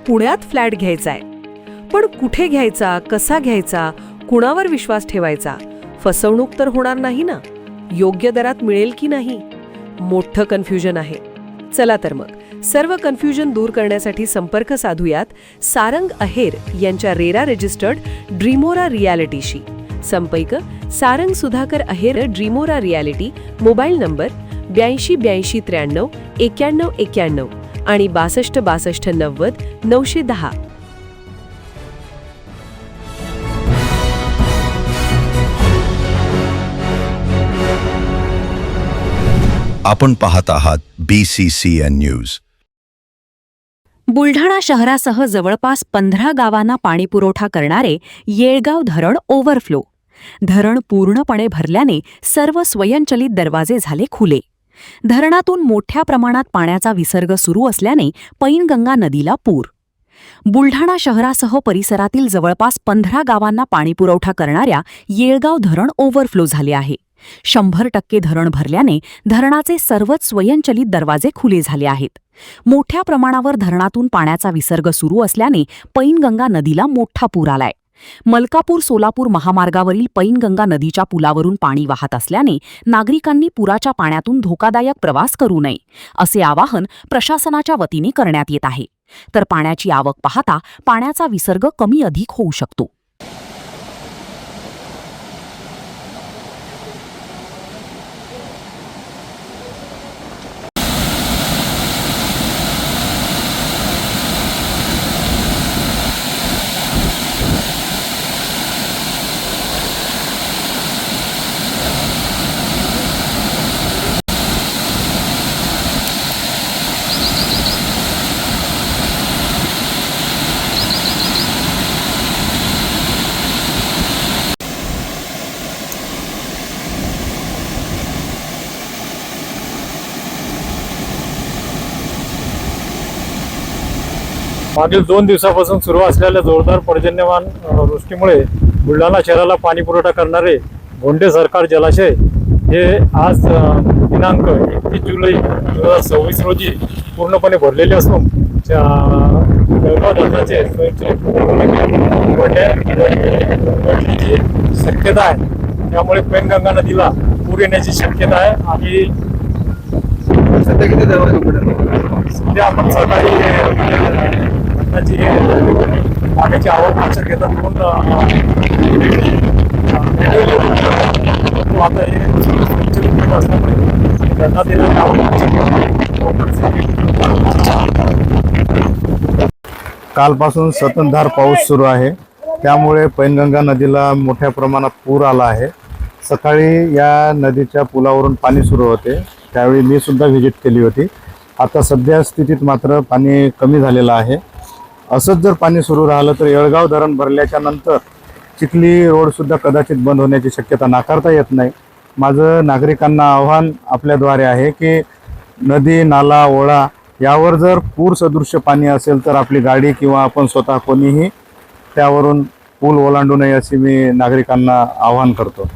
पुण्यात फ्लॅट घ्यायचा आहे. पण कुठे घ्यायचा, कसा घ्यायचा, कुणावर विश्वास ठेवायचा? फसवणूक तर होणार नाही ना? योग्य दरात मिळेल की नाही? मोठं कन्फ्युजन आहे. चला तर मग सर्व कन्फ्युजन दूर करण्यासाठी संपर्क साधूयात सारंग अहेर यांच्या रेरा रजिस्टर्ड ड्रीमोरा रियालिटीशी. संपर्क सारंग सुधाकर अहेर, ड्रीमोरा रियालिटी. मोबाईल नंबर 82 83 91 91 आणि 62 62 90 910. आपण पाहत आहात BCCN न्यूज. बुलढाणा शहरासह जवळपास 15 गावांना पाणीपुरवठा करणारे येळगाव धरण ओव्हरफ्लो. धरण पूर्णपणे भरल्याने सर्व स्वयंचलित दरवाजे झाले खुले. धरणातून मोठ्या प्रमाणात पाण्याचा विसर्ग सुरू असल्याने पैनगंगा नदीला पूर. बुलढाणा शहरासह परिसरातील जवळपास 15 गावांना पाणीपुरवठा करणाऱ्या येळगाव धरण ओव्हरफ्लो झाले आहे. 100% धरण भरल्याने धरणाचे सर्वच स्वयंचलित दरवाजे खुले झाले आहेत. मोठ्या प्रमाणावर धरणातून पाण्याचा विसर्ग सुरू असल्याने पैनगंगा नदीला मोठा पूर आलाय. मलकापूर सोलापूर महामार्गावरील पैनगंगा नदीच्या पुलावरून पाणी वाहत असल्याने नागरिकांनी पुराच्या पाण्यातून धोकादायक प्रवास करू नये असे आवाहन प्रशासनाच्या वतीने करण्यात येत आहे. तर पाण्याची आवक पाहता पाण्याचा विसर्ग कमी अधिक होऊ शकतो. मागील 2 दिवसापासून सुरू असलेल्या जोरदार पर्जन्यमान वृष्टीमुळे बुलढाणा शहराला पाणी पुरवठा करणारे भोंडे सरकार जलाशय हे आज दिनांक 31 जुलै 2026 रोजी पूर्णपणे भरलेले असून येळगाव धरणाचे शक्यता आहे. त्यामुळे पैनगंगा नदीला पूर येण्याची शक्यता आहे. आणि सध्या किती सध्या आपण सकाळी पाण्याची आवक लक्षात घेतात म्हणून आता हे असल्यामुळे धरणात येणारी कालपासून संततधार पाऊस सुरू आहे. त्यामुळे पैनगंगा नदीला मोठ्या प्रमाणात पूर आला आहे. सकाळी या नदीच्या पुलावरून पाणी सुरू होते, त्यावेळी मी सुद्धा व्हिजिट केली होती. आता सध्या स्थितीत मात्र पाणी कमी झालेलं आहे. असंच जर पाणी सुरू राहिलं तर येळगाव धरण भरल्याच्या नंतर चिखली रोडसुद्धा कदाचित बंद होण्याची शक्यता नाकारता येत नाही. माझं नागरिकांना आव्हान आपल्याद्वारे आहे की नदी, नाला, ओढा यावर जर पूर सदृश्य पाणी असेल तर आपली गाडी किंवा आपण स्वतः कोणीही त्यावरून पूल ओलांडू नये असे मी नागरिकांना आवाहन करतो.